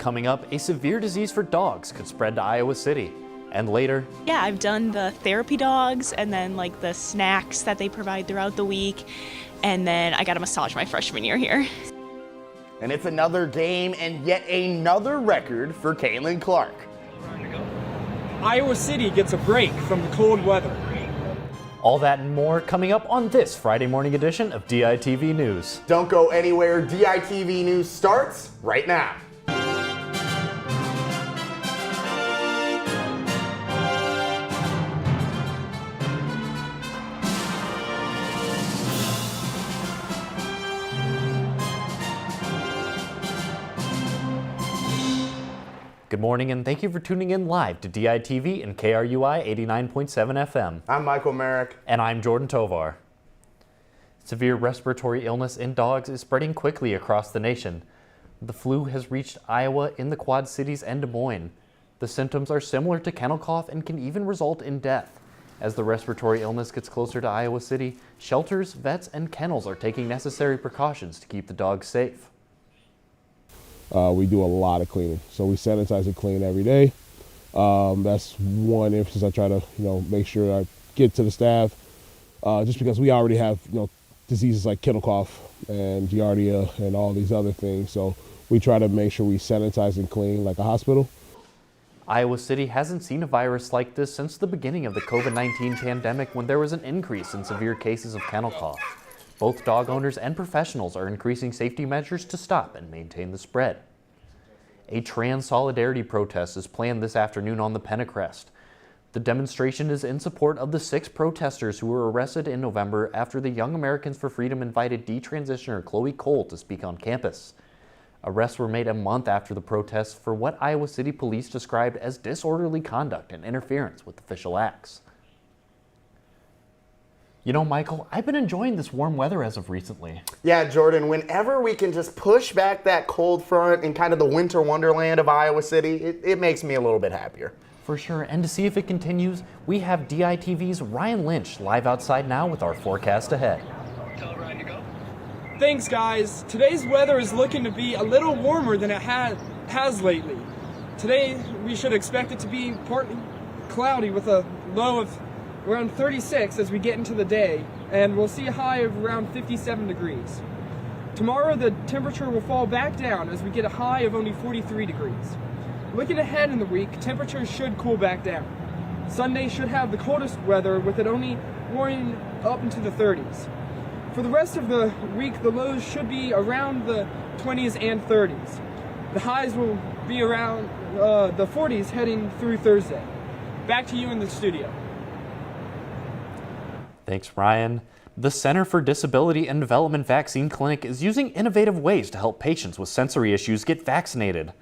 Coming up, a severe disease for dogs could spread to Iowa City. And later, yeah, I've done the therapy dogs and then like the snacks that they provide throughout the week. And then I got a massage my freshman year here. And it's another game and yet another record for Caitlin Clark. Iowa City gets a break from the cold weather. All that and more coming up on this Friday morning edition of DITV News. Don't go anywhere. DITV News starts right now. Good morning and thank you for tuning in live to DITV and KRUI 89.7 FM. I'm Michael Merrick. And I'm Jordan Tovar. Severe respiratory illness in dogs is spreading quickly across the nation. The flu has reached Iowa in the Quad Cities and Des Moines. The symptoms are similar to kennel cough and can even result in death. As the respiratory illness gets closer to Iowa City, shelters, vets, and kennels are taking necessary precautions to keep the dogs safe. We do a lot of cleaning, so we sanitize and clean every day. That's one emphasis I try to, make sure I get to the staff, just because we already have, diseases like kennel cough and giardia and all these other things. So we try to make sure we sanitize and clean like a hospital. Iowa City hasn't seen a virus like this since the beginning of the COVID-19 pandemic, when there was an increase in severe cases of kennel cough. Both dog owners and professionals are increasing safety measures to stop and maintain the spread. A trans solidarity protest is planned this afternoon on the Pennacrest. The demonstration is in support of the 6 protesters who were arrested in November after the Young Americans for Freedom invited detransitioner Chloe Cole to speak on campus. Arrests were made a month after the protests for what Iowa City police described as disorderly conduct and interference with official acts. You know, Michael, I've been enjoying this warm weather as of recently. Yeah, Jordan, whenever we can just push back that cold front in kind of the winter wonderland of Iowa City, it makes me a little bit happier. For sure, and to see if it continues, we have DITV's Ryan Lynch live outside now with our forecast ahead. Tell Ryan to go. Thanks, guys. Today's weather is looking to be a little warmer than it has lately. Today, we should expect it to be partly cloudy with a low of around 36 as we get into the day, and we'll see a high of around 57 degrees. Tomorrow the temperature will fall back down as we get a high of only 43 degrees. Looking ahead in the week, temperatures should cool back down. Sunday should have the coldest weather, with it only warming up into the 30s. For the rest of the week, the lows should be around the 20s and 30s. The highs will be around the 40s heading through Thursday. Back to you in the studio. Thanks, Ryan. The Center for Disability and Development Vaccine Clinic is using innovative ways to help patients with sensory issues get vaccinated.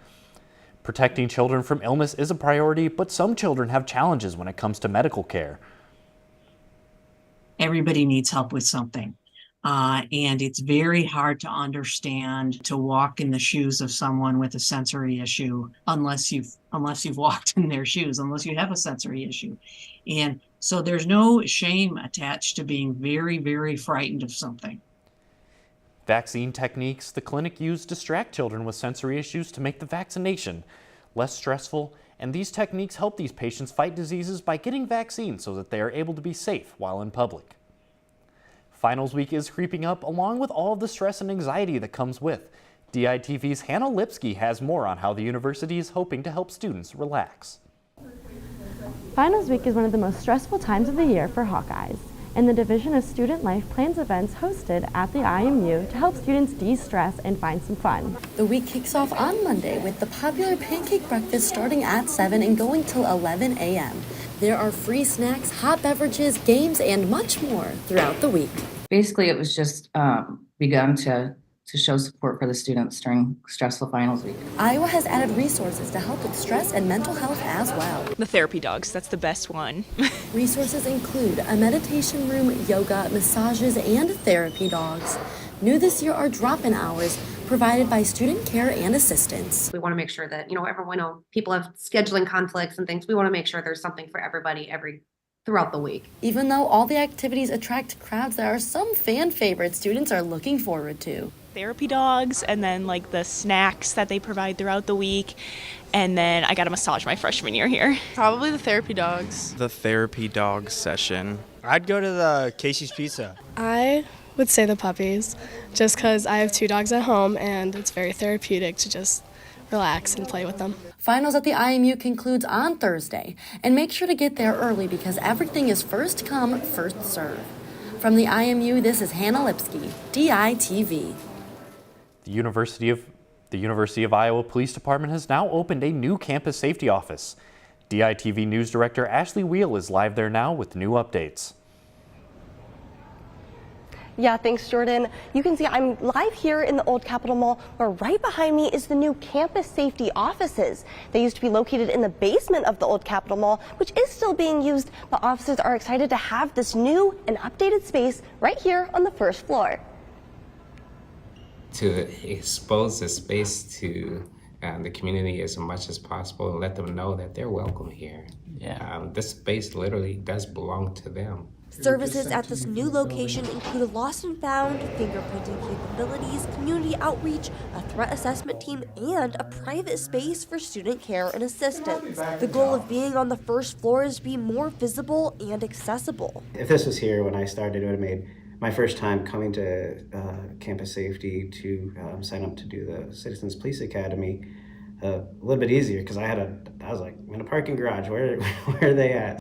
Protecting children from illness is a priority, but some children have challenges when it comes to medical care. Everybody needs help with something. And it's very hard to understand, to walk in the shoes of someone with a sensory issue unless you've walked in their shoes, unless you have a sensory issue. And so there's no shame attached to being very, very frightened of something. Vaccine techniques the clinic used distract children with sensory issues to make the vaccination less stressful, and these techniques help these patients fight diseases by getting vaccines so that they are able to be safe while in public. Finals week is creeping up, along with all of the stress and anxiety that comes with. DITV's Hannah Lipsky has more on how the university is hoping to help students relax. Finals week is one of the most stressful times of the year for Hawkeyes, and the Division of Student Life plans events hosted at the IMU to help students de-stress and find some fun. The week kicks off on Monday with the popular pancake breakfast starting at 7 and going till 11 a.m. There are free snacks, hot beverages, games, and much more throughout the week. Basically, it was just begun to show support for the students during stressful finals week. Iowa has added resources to help with stress and mental health as well. The therapy dogs, that's the best one. Resources include a meditation room, yoga, massages, and therapy dogs. New this year are drop-in hours provided by student care and assistance. We want to make sure that, everyone, people have scheduling conflicts and things. We want to make sure there's something for everybody throughout the week. Even though all the activities attract crowds, there are some fan favorites students are looking forward to. therapy dogs, and then like the snacks that they provide throughout the week. And then I got a massage my freshman year here. Probably the therapy dogs. The therapy dog session. I'd go to the Casey's Pizza. I would say the puppies, just because I have 2 dogs at home and it's very therapeutic to just relax and play with them. Finals at the IMU concludes on Thursday, and make sure to get there early because everything is first come, first serve. From the IMU, this is Hannah Lipsky, DITV. The University of Iowa Police Department has now opened a new campus safety office. DITV News Director Ashley Wheel is live there now with new updates. Yeah, thanks, Jordan. You can see I'm live here in the old Capitol Mall, where right behind me is the new campus safety offices. They used to be located in the basement of the old Capitol Mall, which is still being used, but officers are excited to have this new and updated space right here on the first floor. To expose the space to the community as much as possible and let them know that they're welcome here. This space literally does belong to them. Services at this new location include lost and found, fingerprinting capabilities, community outreach, a threat assessment team, and a private space for student care and assistance. The goal of being on the first floor is to be more visible and accessible. If this was here when I started, it would have made my first time coming to campus safety to sign up to do the Citizens Police Academy a little bit easier, because I was like, I'm in a parking garage, where are they at?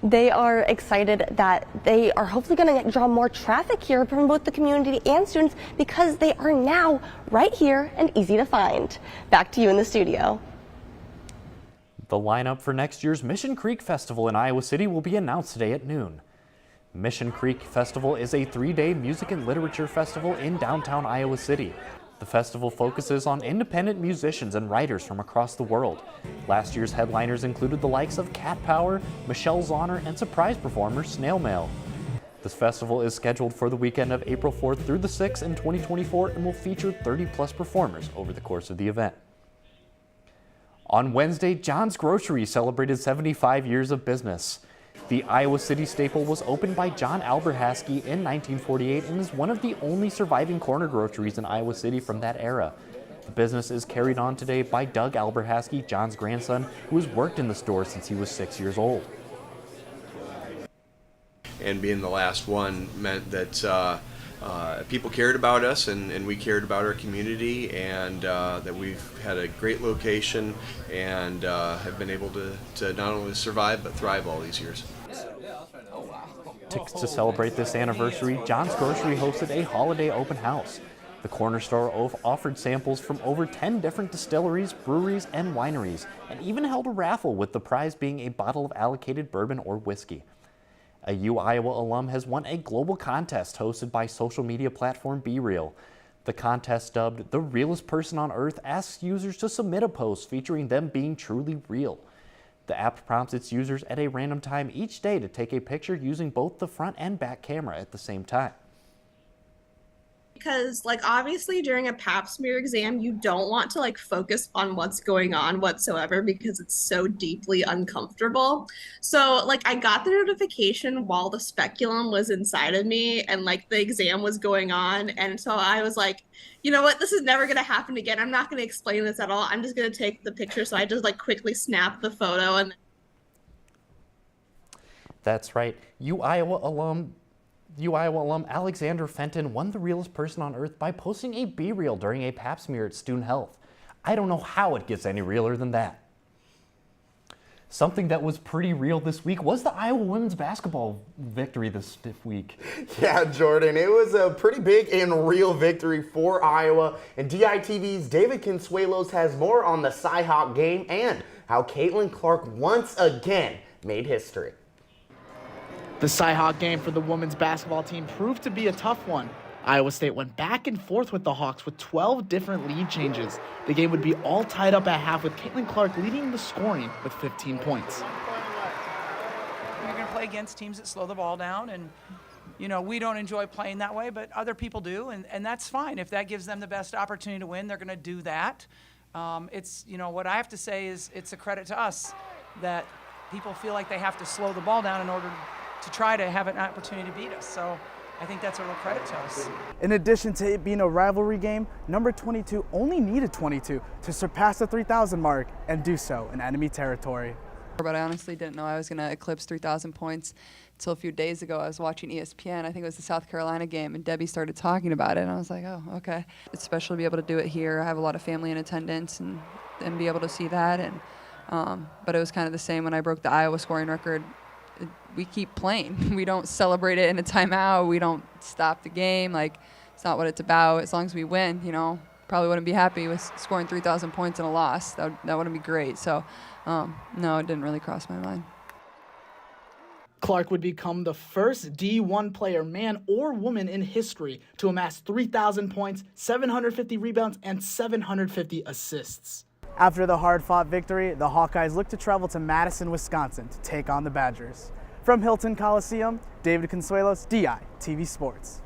They are excited that they are hopefully going to draw more traffic here from both the community and students because they are now right here and easy to find. Back to you in the studio. The lineup for next year's Mission Creek Festival in Iowa City will be announced today at noon. Mission Creek Festival is a 3-day music and literature festival in downtown Iowa City. The festival focuses on independent musicians and writers from across the world. Last year's headliners included the likes of Cat Power, Michelle Zauner, and surprise performer Snail Mail. This festival is scheduled for the weekend of April 4th through the 6th in 2024 and will feature 30-plus performers over the course of the event. On Wednesday, John's Grocery celebrated 75 years of business. The Iowa City staple was opened by John Alberhaske in 1948 and is one of the only surviving corner groceries in Iowa City from that era. The business is carried on today by Doug Alberhaske, John's grandson, who has worked in the store since he was 6 years old. And being the last one meant that people cared about us and we cared about our community, and that we've had a great location and have been able to not only survive but thrive all these years. To celebrate this anniversary, John's Grocery hosted a holiday open house. The corner store offered samples from over 10 different distilleries, breweries, and wineries, and even held a raffle with the prize being a bottle of allocated bourbon or whiskey. A U Iowa alum has won a global contest hosted by social media platform BeReal. The contest, dubbed The Realest Person on Earth, asks users to submit a post featuring them being truly real. The app prompts its users at a random time each day to take a picture using both the front and back camera at the same time. Because obviously during a pap smear exam, you don't want to focus on what's going on whatsoever because it's so deeply uncomfortable. So I got the notification while the speculum was inside of me and the exam was going on. And so I was like, you know what, this is never going to happen again. I'm not going to explain this at all. I'm just going to take the picture. So I just quickly snapped the photo. And That's right. U Iowa alum Alexander Fenton won the Realest Person on Earth by posting a BeReal during a pap smear at Student Health. I don't know how it gets any realer than that. Something that was pretty real this week was the Iowa women's basketball victory this week. Yeah, Jordan, it was a pretty big and real victory for Iowa. And DITV's David Consuelos has more on the Cy-Hawk game and how Caitlin Clark once again made history. The Cy-Hawk game for the women's basketball team proved to be a tough one. Iowa State went back and forth with the Hawks with 12 different lead changes. The game would be all tied up at half with Caitlin Clark leading the scoring with 15 points. You're going to play against teams that slow the ball down, and we don't enjoy playing that way, but other people do, and that's fine. If that gives them the best opportunity to win, they're going to do that. It's what I have to say is it's a credit to us that people feel like they have to slow the ball down in order to try to have an opportunity to beat us. So I think that's a real credit to us. In addition to it being a rivalry game, number 22 only needed 22 to surpass the 3,000 mark and do so in enemy territory. But I honestly didn't know I was going to eclipse 3,000 points until a few days ago. I was watching ESPN, I think it was the South Carolina game, and Debbie started talking about it, and I was like, oh, okay. It's special to be able to do it here. I have a lot of family in attendance and be able to see that. But it was kind of the same when I broke the Iowa scoring record. We keep playing. We don't celebrate it in a timeout. We don't stop the game. Like, it's not what it's about. As long as we win, you know, probably wouldn't be happy with scoring 3,000 points in a loss. That wouldn't be great. So, no, it didn't really cross my mind. Clark would become the first D1 player, man or woman, in history to amass 3,000 points, 750 rebounds, and 750 assists. After the hard-fought victory, the Hawkeyes look to travel to Madison, Wisconsin to take on the Badgers. From Hilton Coliseum, David Consuelos, DITV Sports.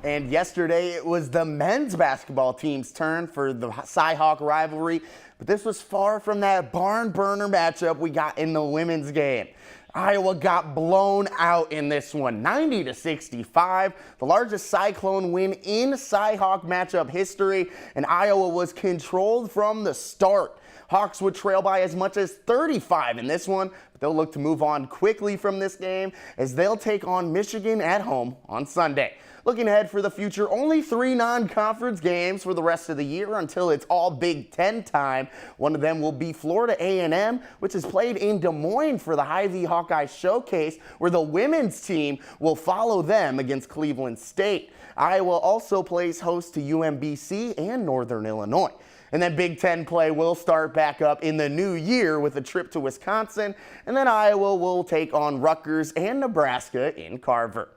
And yesterday, it was the men's basketball team's turn for the Cy-Hawk rivalry, but this was far from that barn burner matchup we got in the women's game. Iowa got blown out in this one, 90-65, the largest Cyclone win in Cy-Hawk matchup history, and Iowa was controlled from the start. Hawks would trail by as much as 35 in this one, but they'll look to move on quickly from this game as they'll take on Michigan at home on Sunday. Looking ahead for the future, only 3 non-conference games for the rest of the year until it's all Big Ten time. One of them will be Florida A&M, which is played in Des Moines for the Hy-Vee Hawkeye Showcase, where the women's team will follow them against Cleveland State. Iowa also plays host to UMBC and Northern Illinois. And then Big Ten play will start back up in the new year with a trip to Wisconsin, and then Iowa will take on Rutgers and Nebraska in Carver.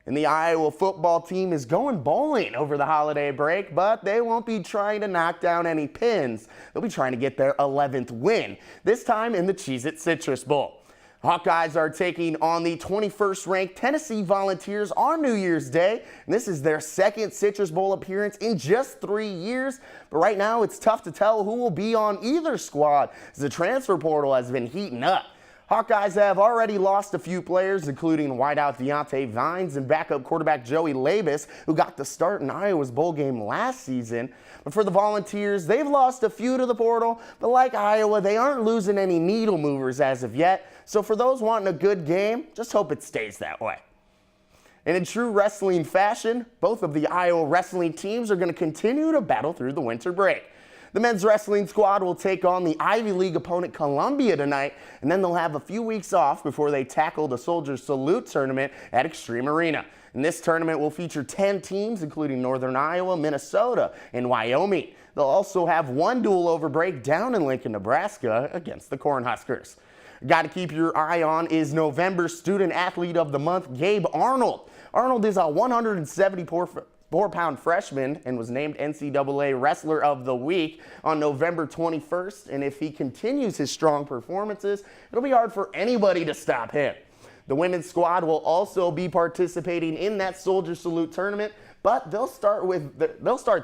And the Iowa football team is going bowling over the holiday break, but they won't be trying to knock down any pins. They'll be trying to get their 11th win, this time in the Cheez-It Citrus Bowl. Hawkeyes are taking on the 21st ranked Tennessee Volunteers on New Year's Day, and this is their second Citrus Bowl appearance in just 3 years. But right now, it's tough to tell who will be on either squad as the transfer portal has been heating up. Hawkeyes have already lost a few players, including wideout Deontay Vines and backup quarterback Joey Labus, who got the start in Iowa's bowl game last season. But for the Volunteers, they've lost a few to the portal, but like Iowa, they aren't losing any needle movers as of yet. So for those wanting a good game, just hope it stays that way. And in true wrestling fashion, both of the Iowa wrestling teams are going to continue to battle through the winter break. The men's wrestling squad will take on the Ivy League opponent Columbia tonight, and then they'll have a few weeks off before they tackle the Soldier Salute tournament at Extreme Arena. And this tournament will feature 10 teams, including Northern Iowa, Minnesota, and Wyoming. They'll also have one dual-over break down in Lincoln, Nebraska against the Cornhuskers. Got to keep your eye on is November Student Athlete of the Month, Gabe Arnold. Arnold is a 174-pound freshman and was named NCAA Wrestler of the Week on November 21st. And if he continues his strong performances, it'll be hard for anybody to stop him. The women's squad will also be participating in that Soldier Salute tournament, but they'll start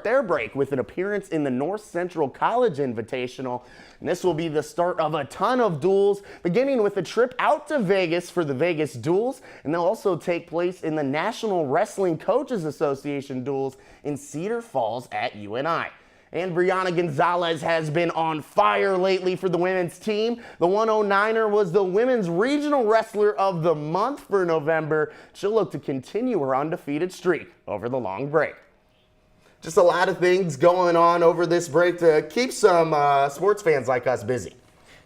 their break with an appearance in the North Central College Invitational. And this will be the start of a ton of duels, beginning with a trip out to Vegas for the Vegas Duels, and they'll also take place in the National Wrestling Coaches Association Duels in Cedar Falls at UNI. And Brianna Gonzalez has been on fire lately for the women's team. The 109er was the Women's Regional Wrestler of the Month for November. She'll look to continue her undefeated streak over the long break. Just a lot of things going on over this break to keep some sports fans like us busy.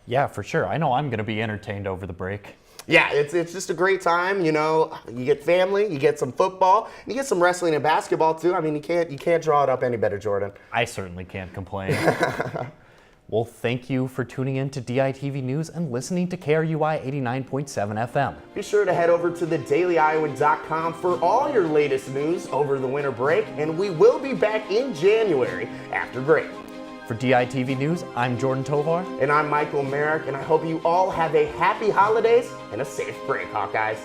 Yeah, for sure. I know I'm going to be entertained over the break. Yeah, it's just a great time, you know. You get family, you get some football, and you get some wrestling and basketball too. I mean, you can't draw it up any better, Jordan. I certainly can't complain. Well, thank you for tuning in to DITV News and listening to KRUI 89.7 FM. Be sure to head over to thedailyiowan.com for all your latest news over the winter break, and we will be back in January after break. For DITV News, I'm Jordan Tovar. And I'm Michael Merrick, and I hope you all have a happy holidays and a safe break, Hawkeyes.